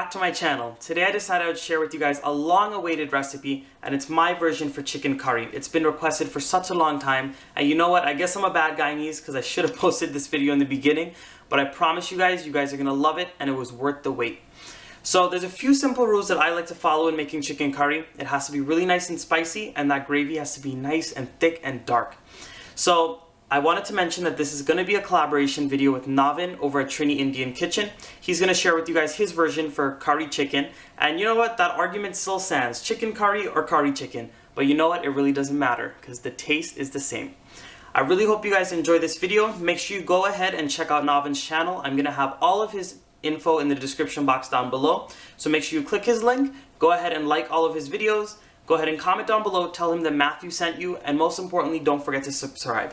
back to my channel. Today I decided I would share with you guys a long-awaited recipe, and it's my version for chicken curry. It's been requested for such a long time, and you know what? I guess I'm a bad Guyanese because I should have posted this video in the beginning, but I promise you guys are gonna love it, and it was worth the wait. So there's a few simple rules that I like to follow in making chicken curry. It has to be really nice and spicy, and that gravy has to be nice and thick and dark. So I wanted to mention that this is going to be a collaboration video with Navin over at Trini Indian Kitchen. He's going to share with you guys his version for curry chicken. And you know what? That argument still stands. Chicken curry or curry chicken. But you know what? It really doesn't matter because the taste is the same. I really hope you guys enjoy this video. Make sure you go ahead and check out Navin's channel. I'm going to have all of his info in the description box down below. So make sure you click his link. Go ahead and like all of his videos. Go ahead and comment down below. Tell him that Matthew sent you. And most importantly, don't forget to subscribe.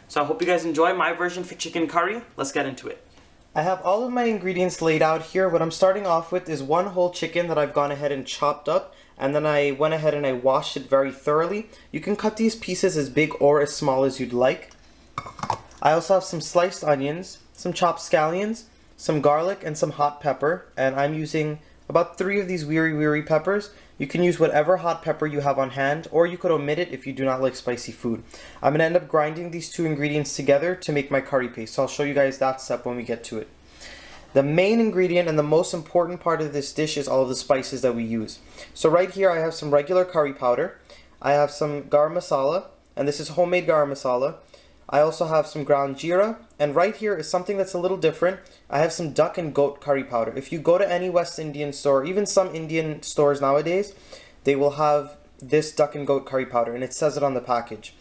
So I hope you guys enjoy my version for chicken curry. Let's get into it. I have all of my ingredients laid out here. What I'm starting off with is one whole chicken that I've gone ahead and chopped up, and then I went ahead and I washed it very thoroughly. You can cut these pieces as big or as small as you'd like. I also have some sliced onions, some chopped scallions, some garlic, and some hot pepper, and I'm using about 3 of these wiri peppers. You can use whatever hot pepper you have on hand, or you could omit it if you do not like spicy food. I'm going to end up grinding these 2 ingredients together to make my curry paste, so I'll show you guys that step when we get to it. The main ingredient and the most important part of this dish is all of the spices that we use. So right here I have some regular curry powder, I have some garam masala, and this is homemade garam masala. I also have some ground geera, and right here is something that's a little different. I have some duck and goat curry powder. If you go to any West Indian store, even some Indian stores nowadays, they will have this duck and goat curry powder, and it says it on the package.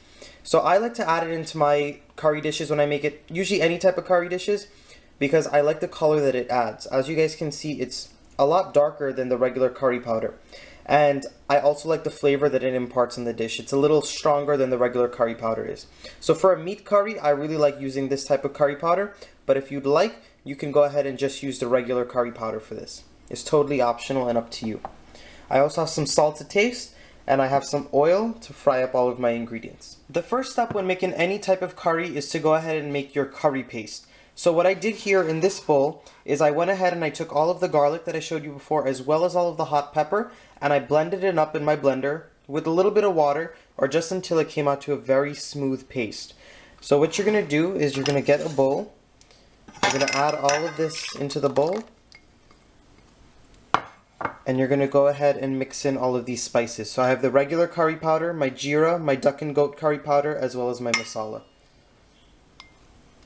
So I like to add it into my curry dishes when I make it, usually any type of curry dishes, because I like the color that it adds. As you guys can see, it's a lot darker than the regular curry powder. And I also like the flavor that it imparts in the dish. It's a little stronger than the regular curry powder is. So for a meat curry, I really like using this type of curry powder. But if you'd like, you can go ahead and just use the regular curry powder for this. It's totally optional and up to you. I also have some salt to taste, and I have some oil to fry up all of my ingredients. The first step when making any type of curry is to go ahead and make your curry paste. So what I did here in this bowl is I went ahead and I took all of the garlic that I showed you before, as well as all of the hot pepper, and I blended it up in my blender with a little bit of water, or just until it came out to a very smooth paste. So what you're going to do is you're going to get a bowl, you're going to add all of this into the bowl, and you're going to go ahead and mix in all of these spices. So I have the regular curry powder, my geera, my duck and goat curry powder, as well as my masala.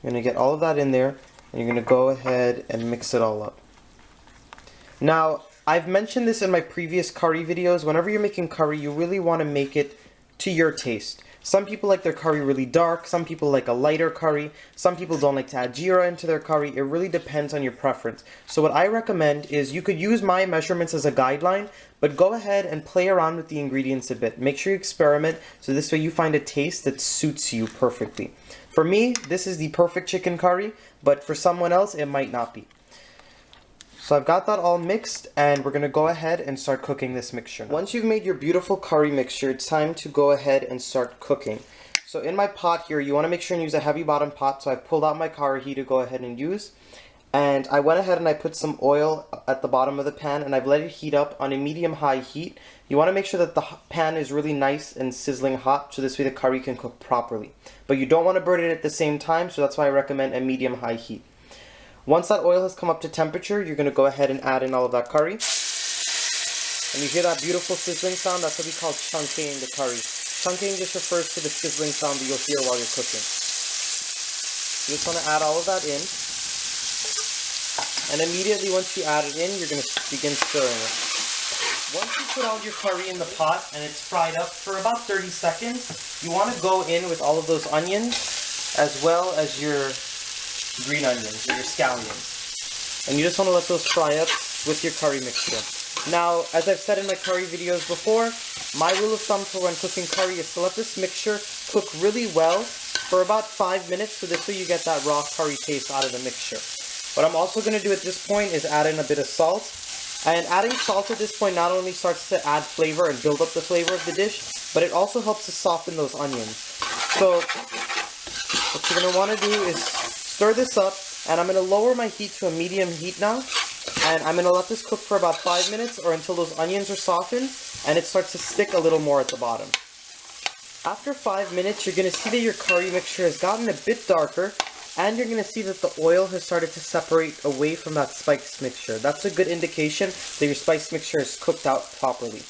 You're going to get all of that in there, and you're going to go ahead and mix it all up. Now, I've mentioned this in my previous curry videos. Whenever you're making curry, you really want to make it to your taste. Some people like their curry really dark, some people like a lighter curry, some people don't like to add geera into their curry. It really depends on your preference. So what I recommend is you could use my measurements as a guideline, but go ahead and play around with the ingredients a bit. Make sure you experiment, so this way you find a taste that suits you perfectly. For me, this is the perfect chicken curry, but for someone else, it might not be. So I've got that all mixed, and we're going to go ahead and start cooking this mixture. Once you've made your beautiful curry mixture, it's time to go ahead and start cooking. So in my pot here, you want to make sure and use a heavy bottom pot, so I've pulled out my karahi to go ahead and use. And I went ahead and I put some oil at the bottom of the pan, and I've let it heat up on a medium-high heat. You want to make sure that the pan is really nice and sizzling hot, so this way the curry can cook properly. But you don't want to burn it at the same time, so that's why I recommend a medium-high heat. Once that oil has come up to temperature, you're going to go ahead and add in all of that curry. And you hear that beautiful sizzling sound? That's what we call chunking the curry. Chunking just refers to the sizzling sound that you'll hear while you're cooking. You just want to add all of that in. And immediately once you add it in, you're going to begin stirring it. Once you put all your curry in the pot and it's fried up for about 30 seconds, you want to go in with all of those onions as well as your green onions or your scallions. And you just want to let those fry up with your curry mixture. Now, as I've said in my curry videos before, my rule of thumb for when cooking curry is to let this mixture cook really well for about 5 minutes, so this way you get that raw curry taste out of the mixture. What I'm also going to do at this point is add in a bit of salt. And adding salt at this point not only starts to add flavor and build up the flavor of the dish, but it also helps to soften those onions. So what you're going to want to do is stir this up, and I'm going to lower my heat to a medium heat now. And I'm going to let this cook for about 5 minutes or until those onions are softened and it starts to stick a little more at the bottom. After 5 minutes, you're going to see that your curry mixture has gotten a bit darker, and you're going to see that the oil has started to separate away from that spice mixture. That's a good indication that your spice mixture is cooked out properly.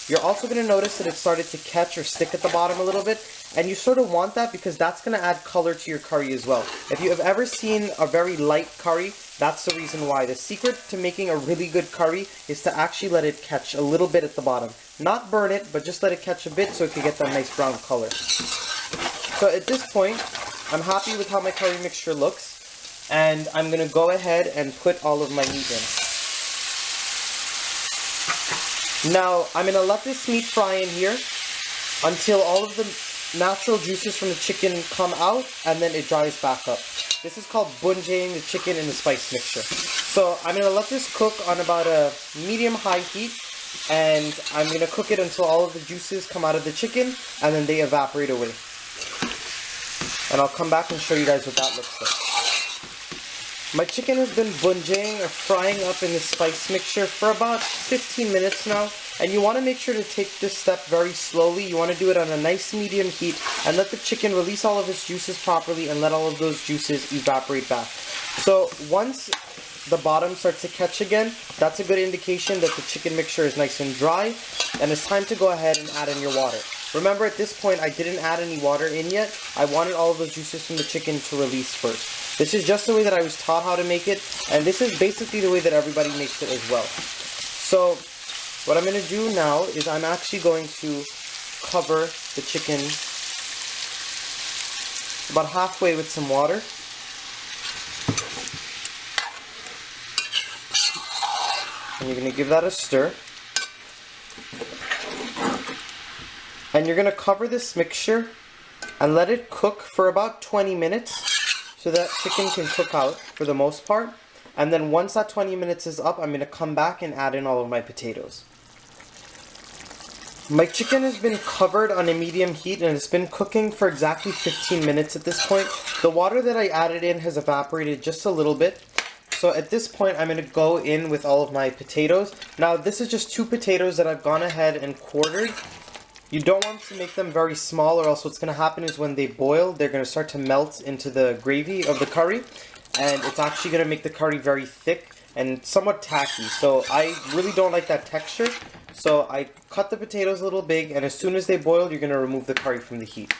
You're also going to notice that it started to catch or stick at the bottom a little bit, and you sort of want that because that's going to add color to your curry as well. If you have ever seen a very light curry, that's the reason why. The secret to making a really good curry is to actually let it catch a little bit at the bottom. Not burn it, but just let it catch a bit so it can get that nice brown color. So at this point, I'm happy with how my curry mixture looks, and I'm going to go ahead and put all of my meat in. Now, I'm going to let this meat fry in here until all of the natural juices from the chicken come out and then it dries back up. This is called bunjing the chicken in the spice mixture. So I'm going to let this cook on about a medium-high heat, and I'm going to cook it until all of the juices come out of the chicken and then they evaporate away. And I'll come back and show you guys what that looks like. My chicken has been bunjing or frying up in the spice mixture for about 15 minutes now, and you want to make sure to take this step very slowly. You want to do it on a nice medium heat and let the chicken release all of its juices properly and let all of those juices evaporate back. So once the bottom starts to catch again, that's a good indication that the chicken mixture is nice and dry, and it's time to go ahead and add in your water. Remember, at this point I didn't add any water in yet. I wanted all of those juices from the chicken to release first. This is just the way that I was taught how to make it, and this is basically the way that everybody makes it as well. So what I'm going to do now is I'm actually going to cover the chicken about halfway with some water. And you're going to give that a stir. And you're going to cover this mixture and let it cook for about 20 minutes so that chicken can cook out for the most part. And then once that 20 minutes is up, I'm going to come back and add in all of my potatoes. My chicken has been covered on a medium heat and it's been cooking for exactly 15 minutes at this point. The water that I added in has evaporated just a little bit. So at this point, I'm going to go in with all of my potatoes. Now, this is just 2 potatoes that I've gone ahead and quartered. You don't want to make them very small, or else what's going to happen is when they boil, they're going to start to melt into the gravy of the curry, and it's actually going to make the curry very thick and somewhat tacky. So I really don't like that texture. So I cut the potatoes a little big, and as soon as they boil, you're going to remove the curry from the heat.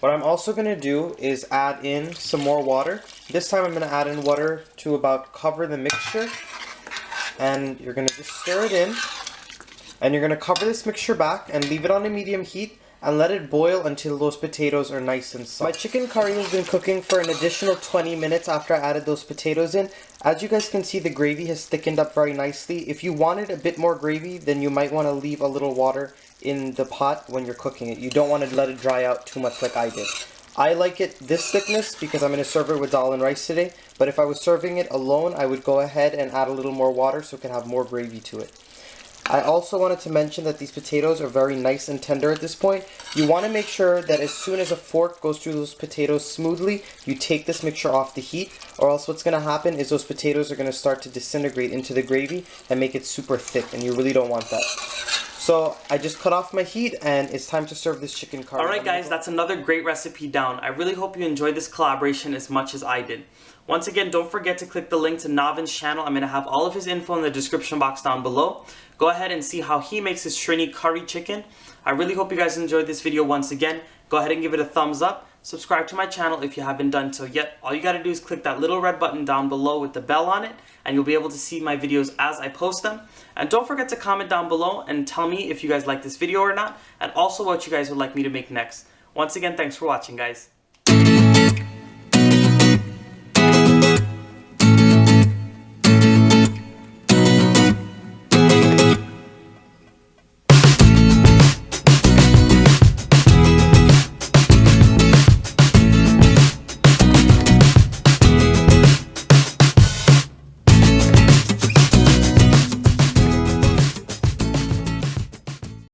What I'm also going to do is add in some more water. This time I'm going to add in water to about cover the mixture, and you're going to just stir it in. And you're going to cover this mixture back and leave it on a medium heat and let it boil until those potatoes are nice and soft. My chicken curry has been cooking for an additional 20 minutes after I added those potatoes in. As you guys can see, the gravy has thickened up very nicely. If you wanted a bit more gravy, then you might want to leave a little water in the pot when you're cooking it. You don't want to let it dry out too much like I did. I like it this thickness because I'm going to serve it with dal and rice today. But if I was serving it alone, I would go ahead and add a little more water so it can have more gravy to it. I also wanted to mention that these potatoes are very nice and tender at this point. You want to make sure that as soon as a fork goes through those potatoes smoothly, you take this mixture off the heat, or else what's going to happen is those potatoes are going to start to disintegrate into the gravy and make it super thick, and you really don't want that. So I just cut off my heat and it's time to serve this chicken curry. Alright guys, that's another great recipe down. I really hope you enjoyed this collaboration as much as I did. Once again, don't forget to click the link to Navin's channel. I'm going to have all of his info in the description box down below. Go ahead and see how he makes his Trini Curry Chicken. I really hope you guys enjoyed this video once again. Go ahead and give it a thumbs up. Subscribe to my channel if you haven't done so yet. All you got to do is click that little red button down below with the bell on it, and you'll be able to see my videos as I post them. And don't forget to comment down below and tell me if you guys like this video or not, and also what you guys would like me to make next. Once again, thanks for watching, guys.